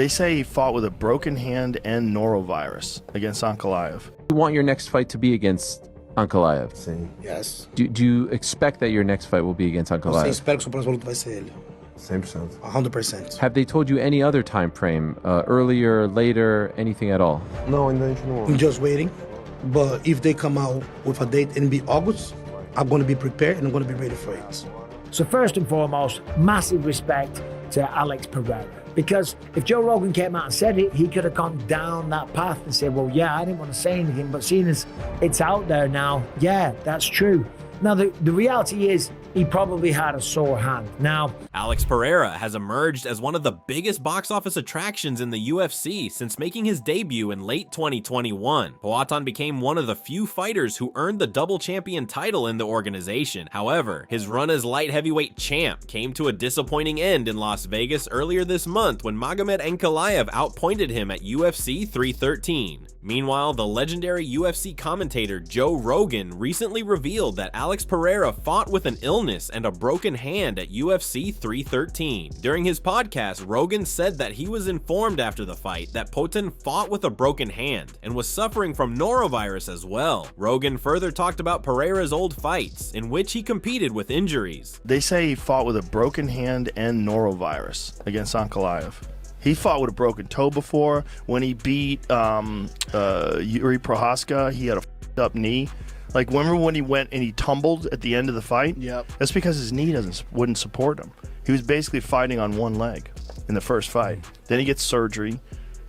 They say he fought with a broken hand and norovirus against Ankalaev. You want your next fight to be against Ankalaev? Sim. Yes. Do you expect that your next fight will be against Você Ankalaev? espera que o seu próximo luta vai ser ele. 100%. 100%. Have they told you any other time frame? Earlier, later, anything at all? Não, ainda a gente não... I'm just waiting. But if they come out with a date and be August, I'm going to be prepared and I'm going to be ready for it. So first and foremost, massive respect to Alex Pereira. Because if Joe Rogan came out and said it, he could have gone down that path and said, well, yeah, I didn't want to say anything, but seeing as it's out there now, yeah, that's true. Now, the reality is he probably had a sore hand. Now, Alex Pereira has emerged as one of the biggest box office attractions in the UFC since making his debut in late 2021. Poatan became one of the few fighters who earned the double champion title in the organization. However, his run as light heavyweight champ came to a disappointing end in Las Vegas earlier this month when Magomed Ankalaev outpointed him at UFC 313. Meanwhile, the legendary UFC commentator Joe Rogan recently revealed that Alex Pereira fought with an illness and a broken hand at UFC 313. During his podcast, Rogan said that he was informed after the fight that Poatan fought with a broken hand and was suffering from norovirus as well. Rogan further talked about Pereira's old fights, in which he competed with injuries. They say he fought with a broken hand and norovirus against Ankalaev. He fought with a broken toe before. When he beat Yuri Prohaska, he had a up knee. Like, remember when he went and he tumbled at the end of the fight? Yep. That's because his knee wouldn't support him. He was basically fighting on one leg in the first fight. Then he gets surgery.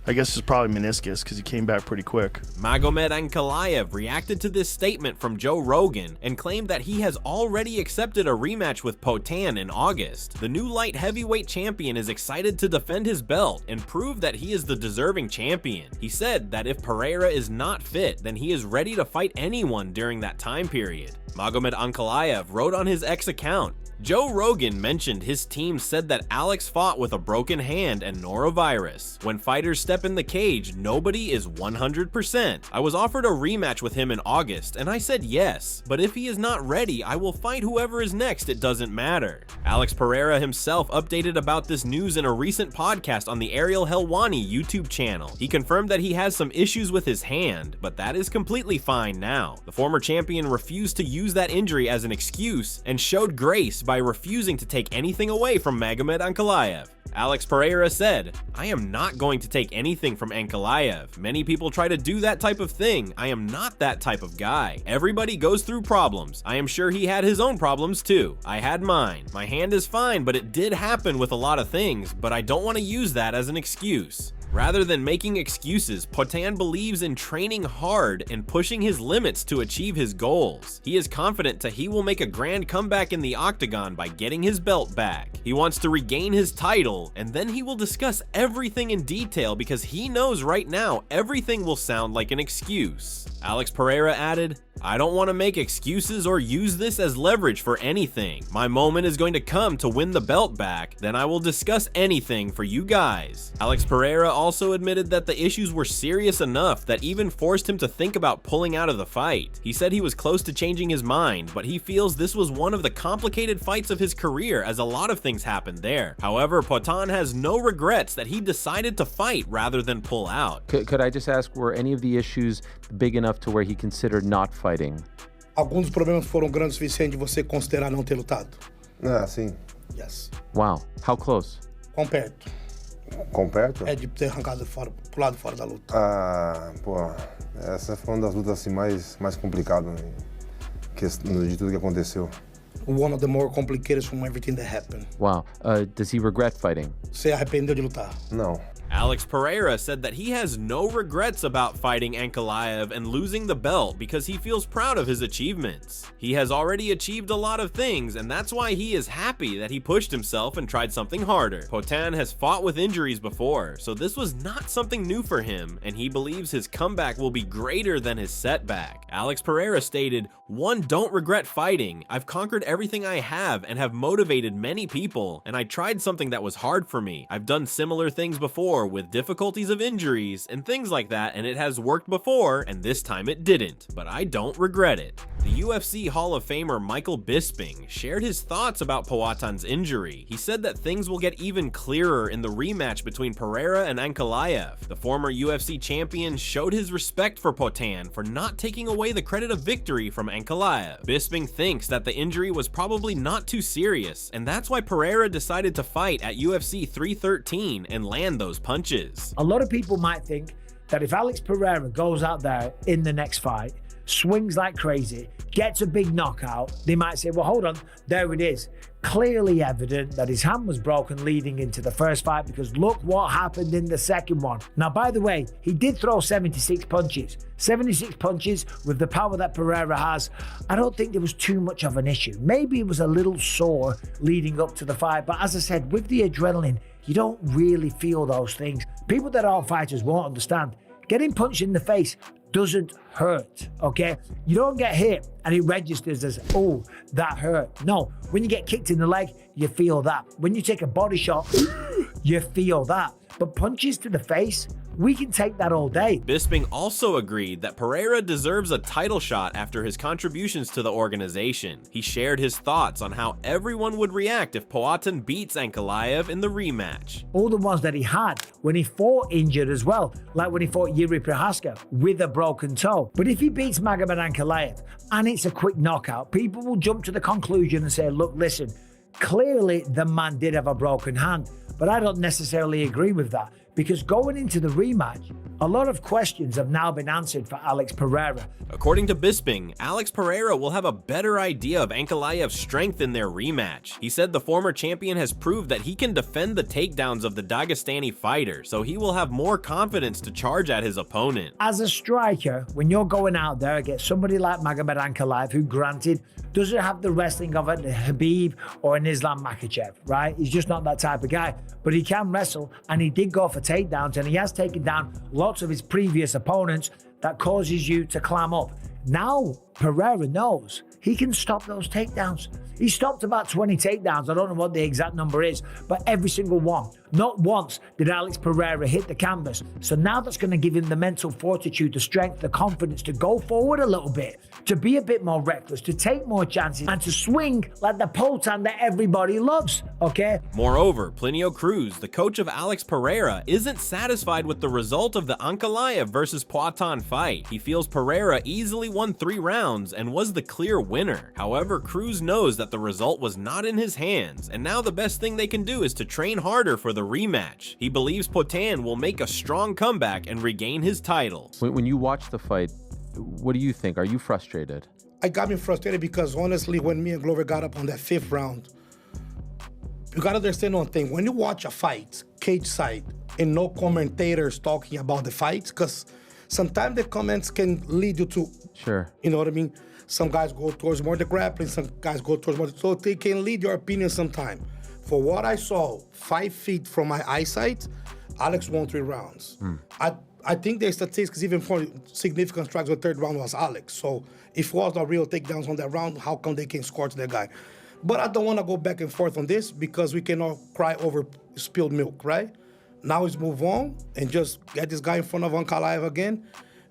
I guess it's probably meniscus because he came back pretty quick. Magomed Ankalaev reacted to this statement from Joe Rogan and claimed that he has already accepted a rematch with Poatan in August. The new light heavyweight champion is excited to defend his belt and prove that he is the deserving champion. He said that if Pereira is not fit, then he is ready to fight anyone during that time period. Magomed Ankalaev wrote on his X account, Joe Rogan mentioned his team said that Alex fought with a broken hand and norovirus. When fighters step in the cage, nobody is 100%. I was offered a rematch with him in August, and I said yes. But if he is not ready, I will fight whoever is next, it doesn't matter. Alex Pereira himself updated about this news in a recent podcast on the Ariel Helwani YouTube channel. He confirmed that he has some issues with his hand, but that is completely fine now. The former champion refused to use that injury as an excuse and showed grace by refusing to take anything away from Magomed Ankalaev. Alex Pereira said, I am not going to take anything from Ankalaev. Many people try to do that type of thing. I am not that type of guy. Everybody goes through problems. I am sure he had his own problems too. I had mine. My hand is fine, but it did happen with a lot of things, but I don't want to use that as an excuse. Rather than making excuses, Poatan believes in training hard and pushing his limits to achieve his goals. He is confident that he will make a grand comeback in the octagon by getting his belt back. He wants to regain his title, and then he will discuss everything in detail because he knows right now everything will sound like an excuse. Alex Pereira added, I don't want to make excuses or use this as leverage for anything. My moment is going to come to win the belt back, then I will discuss anything for you guys. Alex Pereira also admitted that the issues were serious enough that even forced him to think about pulling out of the fight. He said he was close to changing his mind, but he feels this was one of the complicated fights of his career as a lot of things happened there. However, Poatan has no regrets that he decided to fight rather than pull out. Could I just ask, were any of the issues big enough to where he considered not fighting? Alguns dos problemas foram grandes o suficiente de você considerar não ter lutado? Ah, sim. Yes. Wow, how close? Quão perto? Com perto? É de ter arrancado pro lado fora da luta. Ah, pô, essa foi uma das lutas assim, mais complicadas, né? De tudo que aconteceu. One of the more complicated from everything that happened. Wow, does he regret fighting? Você arrependeu de lutar? Não. Alex Pereira said that he has no regrets about fighting Ankalaev and losing the belt because he feels proud of his achievements. He has already achieved a lot of things, and that's why he is happy that he pushed himself and tried something harder. Poatan has fought with injuries before, so this was not something new for him, and he believes his comeback will be greater than his setback. Alex Pereira stated, "One, don't regret fighting. I've conquered everything I have and have motivated many people, and I tried something that was hard for me. I've done similar things before, before with difficulties of injuries and things like that, and it has worked before, and this time it didn't, but I don't regret it. The UFC Hall of Famer Michael Bisping shared his thoughts about Poatan's injury. He said that things will get even clearer in the rematch between Pereira and Ankalaev. The former UFC champion showed his respect for Poatan for not taking away the credit of victory from Ankalaev. Bisping thinks that the injury was probably not too serious, and that's why Pereira decided to fight at UFC 313 and land those punches. A lot of people might think that if Alex Pereira goes out there in the next fight, swings like crazy, gets a big knockout, they might say, well, hold on, there it is. Clearly evident that his hand was broken leading into the first fight, because look what happened in the second one. Now, by the way, he did throw 76 punches. 76 punches with the power that Pereira has. I don't think there was too much of an issue. Maybe it was a little sore leading up to the fight, but as I said, with the adrenaline, you don't really feel those things. People that aren't fighters won't understand. Getting punched in the face doesn't hurt, okay? You don't get hit and it registers as, oh, that hurt. No, when you get kicked in the leg, you feel that. When you take a body shot, you feel that. But punches to the face, we can take that all day. Bisping also agreed that Pereira deserves a title shot after his contributions to the organization. He shared his thoughts on how everyone would react if Poatan beats Ankalaev in the rematch. All the ones that he had when he fought injured as well, like when he fought Yuri Prohaska with a broken toe. But if he beats Magomed Ankalaev and it's a quick knockout, people will jump to the conclusion and say, look, listen, clearly the man did have a broken hand. But I don't necessarily agree with that, because going into the rematch, a lot of questions have now been answered for Alex Pereira. According to Bisping, Alex Pereira will have a better idea of Ankalaev's strength in their rematch. He said the former champion has proved that he can defend the takedowns of the Dagestani fighter, so he will have more confidence to charge at his opponent. As a striker, when you're going out there against somebody like Magomed Ankalaev, who granted doesn't have the wrestling of a Khabib or an Islam Makhachev, right? He's just not that type of guy, but he can wrestle, and he did go for takedowns, and he has taken down lots of his previous opponents. That causes you to clam up. Now Pereira knows he can stop those takedowns. He stopped about 20 takedowns. I don't know what the exact number is, but every single one. Not once did Alex Pereira hit the canvas. So now that's going to give him the mental fortitude, the strength, the confidence to go forward a little bit, to be a bit more reckless, to take more chances, and to swing like the Poatan that everybody loves, okay? Moreover, Plinio Cruz, the coach of Alex Pereira, isn't satisfied with the result of the Ankalaev versus Poatan fight. He feels Pereira easily won 3 rounds and was the clear winner. However, Cruz knows that the result was not in his hands, and now the best thing they can do is to train harder for the rematch. He believes Poatan will make a strong comeback and regain his title. When you watch the fight, what do you think? Are you frustrated? I got me frustrated because honestly, when me and Glover got up on that 5th round, you gotta understand one thing. When you watch a fight, cage side, and no commentators talking about the fight, because sometimes the comments can lead you to, Sure. you know what I mean? Some guys go towards more the grappling, some guys go towards more, so they can lead your opinion sometime. For what I saw, 5 feet from my eyesight, Alex won 3 rounds. I think the statistics, even for significant strikes, the 3rd round was Alex. So if it was not real takedowns on that round, how come they can score to that guy? But I don't want to go back and forth on this because we cannot cry over spilled milk, right? Now let's move on and just get this guy in front of Ankalaev again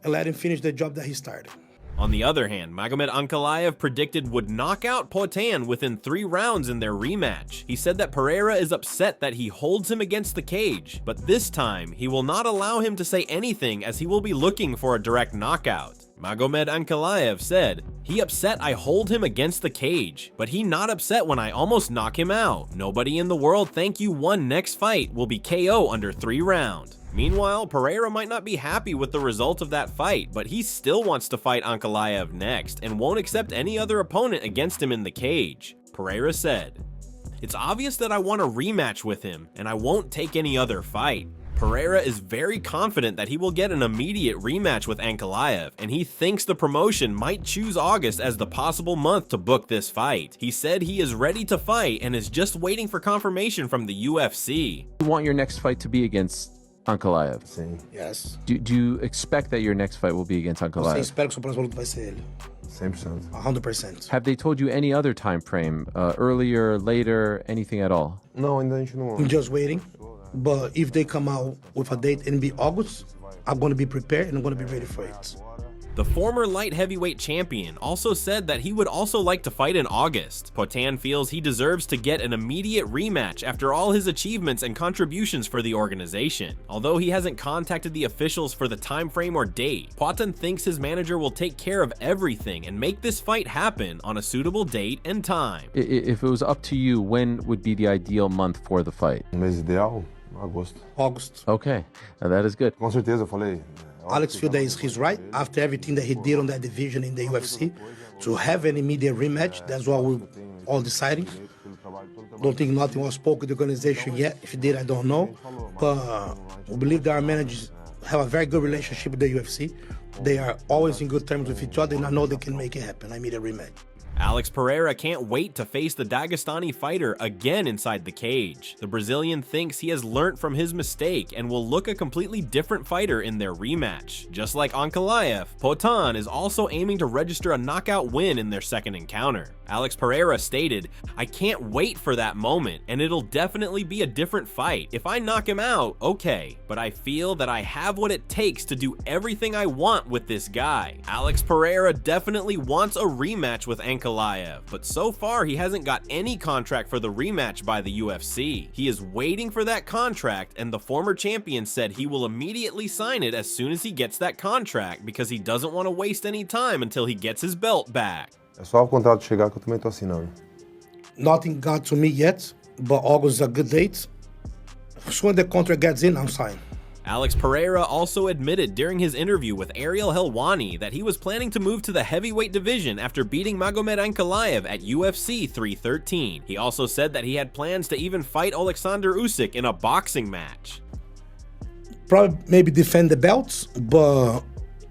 and let him finish the job that he started. On the other hand, Magomed Ankalaev predicted would knock out Poatan within 3 rounds in their rematch. He said that Pereira is upset that he holds him against the cage, but this time he will not allow him to say anything as he will be looking for a direct knockout. Magomed Ankalaev said, "He upset I hold him against the cage, but he not upset when I almost knock him out. Nobody in the world thank you won next fight will be KO under 3 rounds." Meanwhile, Pereira might not be happy with the result of that fight, but he still wants to fight Ankalaev next and won't accept any other opponent against him in the cage. Pereira said, "It's obvious that I want a rematch with him, and I won't take any other fight." Pereira is very confident that he will get an immediate rematch with Ankalaev, and he thinks the promotion might choose August as the possible month to book this fight. He said he is ready to fight and is just waiting for confirmation from the UFC. You want your next fight to be against Ankalaev? Sim. Yes. Do you expect that your next fight will be against Você Ankalaev? espera que o seu próximo luta vai ser ele. 100%. 100%. Have they told you any other time frame? Earlier, later, anything at all? Não, ainda a gente não. I'm just waiting. But if they come out with a date and be August, I'm going to be prepared and I'm going to be ready for it. The former light heavyweight champion also said that he would also like to fight in August. Poatan feels he deserves to get an immediate rematch after all his achievements and contributions for the organization. Although he hasn't contacted the officials for the time frame or date, Poatan thinks his manager will take care of everything and make this fight happen on a suitable date and time. If it was up to you, when would be the ideal month for the fight? Mês ideal, agosto. August. Okay, now that is good. Com certeza, eu falei. Alex feel that he's right after everything that he did on that division in the UFC. To have an immediate rematch, that's what we're all deciding. Don't think nothing was spoken to the organization yet. If he did, I don't know. But we believe that our managers have a very good relationship with the UFC. They are always in good terms with each other, and I know they can make it happen. I need a rematch. Alex Pereira can't wait to face the Dagestani fighter again inside the cage. The Brazilian thinks he has learnt from his mistake and will look a completely different fighter in their rematch. Just like Ankalaev, Poatan is also aiming to register a knockout win in their second encounter. Alex Pereira stated, "I can't wait for that moment, and it'll definitely be a different fight. If I knock him out, okay, but I feel that I have what it takes to do everything I want with this guy." Alex Pereira definitely wants a rematch with Ankalaev, but so far he hasn't got any contract for the rematch by the UFC. He is waiting for that contract, and the former champion said he will immediately sign it as soon as he gets that contract because he doesn't want to waste any time until he gets his belt back. É só o contrato chegar que eu também tô assinando. Nothing got to me yet, but August is a good date. As soon as the contract gets in, I'm signed. Alex Pereira also admitted during his interview with Ariel Helwani that he was planning to move to the heavyweight division after beating Magomed Ankalaev at UFC 313. He also said that he had plans to even fight Alexander Usyk in a boxing match. Probably maybe defend the belts, but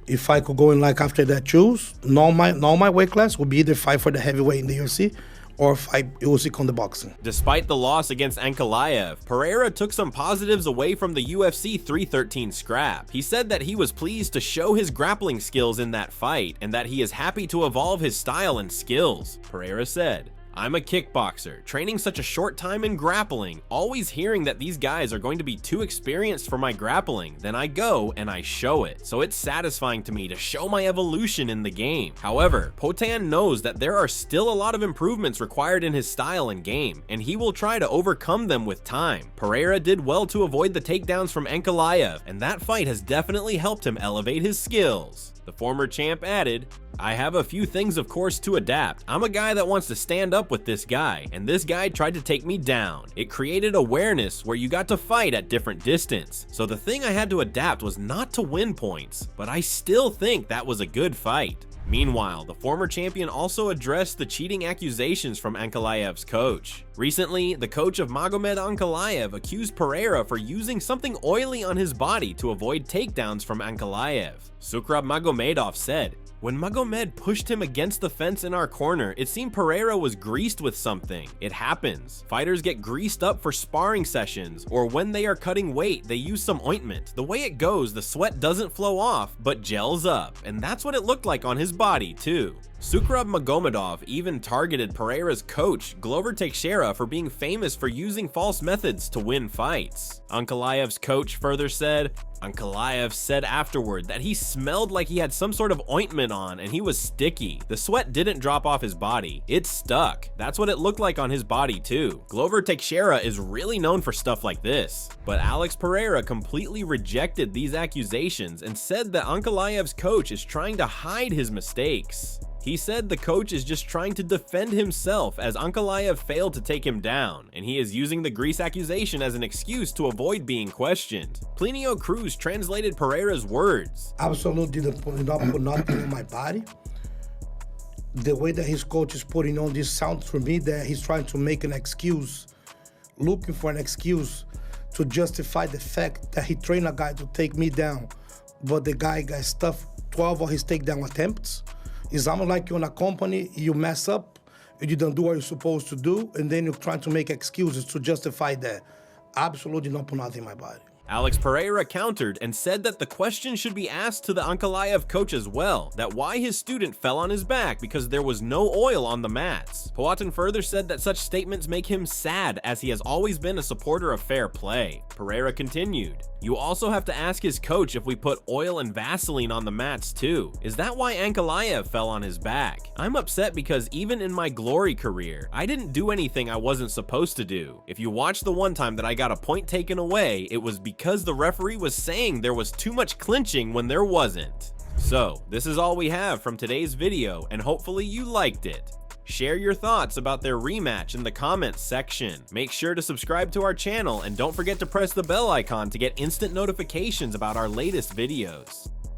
if I could go in like after that choose, not my weight class would be either fight for the heavyweight in the UFC or fight Usyk on the boxing. Despite the loss against Ankalaev, Pereira took some positives away from the UFC 313 scrap. He said that he was pleased to show his grappling skills in that fight and that he is happy to evolve his style and skills. Pereira said, "I'm a kickboxer, training such a short time in grappling, always hearing that these guys are going to be too experienced for my grappling, then I go and I show it. So it's satisfying to me to show my evolution in the game." However, Poatan knows that there are still a lot of improvements required in his style and game, and he will try to overcome them with time. Pereira did well to avoid the takedowns from Ankalaev, and that fight has definitely helped him elevate his skills. The former champ added, "I have a few things of course to adapt. I'm a guy that wants to stand up with this guy, and this guy tried to take me down. It created awareness where you got to fight at different distance. So the thing I had to adapt was not to win points, but I still think that was a good fight." Meanwhile, the former champion also addressed the cheating accusations from Ankalaev's coach. Recently, the coach of Magomed Ankalaev accused Pereira for using something oily on his body to avoid takedowns from Ankalaev. Sukrab Magomedov said, "When Magomed pushed him against the fence in our corner, it seemed Pereira was greased with something. It happens. Fighters get greased up for sparring sessions, or when they are cutting weight, they use some ointment. The way it goes, the sweat doesn't flow off, but gels up, and that's what it looked like on his body, too." Sukrab Magomedov even targeted Pereira's coach, Glover Teixeira, for being famous for using false methods to win fights. Ankalaev's coach further said, Ankalaev said afterward that he smelled like he had some sort of ointment on and he was sticky. The sweat didn't drop off his body. It stuck. That's what it looked like on his body too. Glover Teixeira is really known for stuff like this. But Alex Pereira completely rejected these accusations and said that Ankalaev's coach is trying to hide his mistakes. He said the coach is just trying to defend himself as Ankalaev failed to take him down, and he is using the grease accusation as an excuse to avoid being questioned. Plinio Cruz translated Pereira's words. Absolutely not put nothing on my body. The way that his coach is putting on this sounds for me that he's trying to make an excuse, looking for an excuse to justify the fact that he trained a guy to take me down, but the guy got stuffed 12 of his takedown attempts. It's almost like you're in a company, you mess up, and you don't do what you're supposed to do, and then you're trying to make excuses to justify that. Absolutely not put nothing in my body. Alex Pereira countered and said that the question should be asked to the Ankalaev coach as well, that why his student fell on his back because there was no oil on the mats. Powhatan further said that such statements make him sad as he has always been a supporter of fair play. Pereira continued, "You also have to ask his coach if we put oil and Vaseline on the mats too. Is that why Ankalaev fell on his back? I'm upset because even in my glory career, I didn't do anything I wasn't supposed to do. If you watch the one time that I got a point taken away, it was because the referee was saying there was too much clinching when there wasn't." So, this is all we have from today's video, and hopefully you liked it. Share your thoughts about their rematch in the comments section. Make sure to subscribe to our channel and don't forget to press the bell icon to get instant notifications about our latest videos.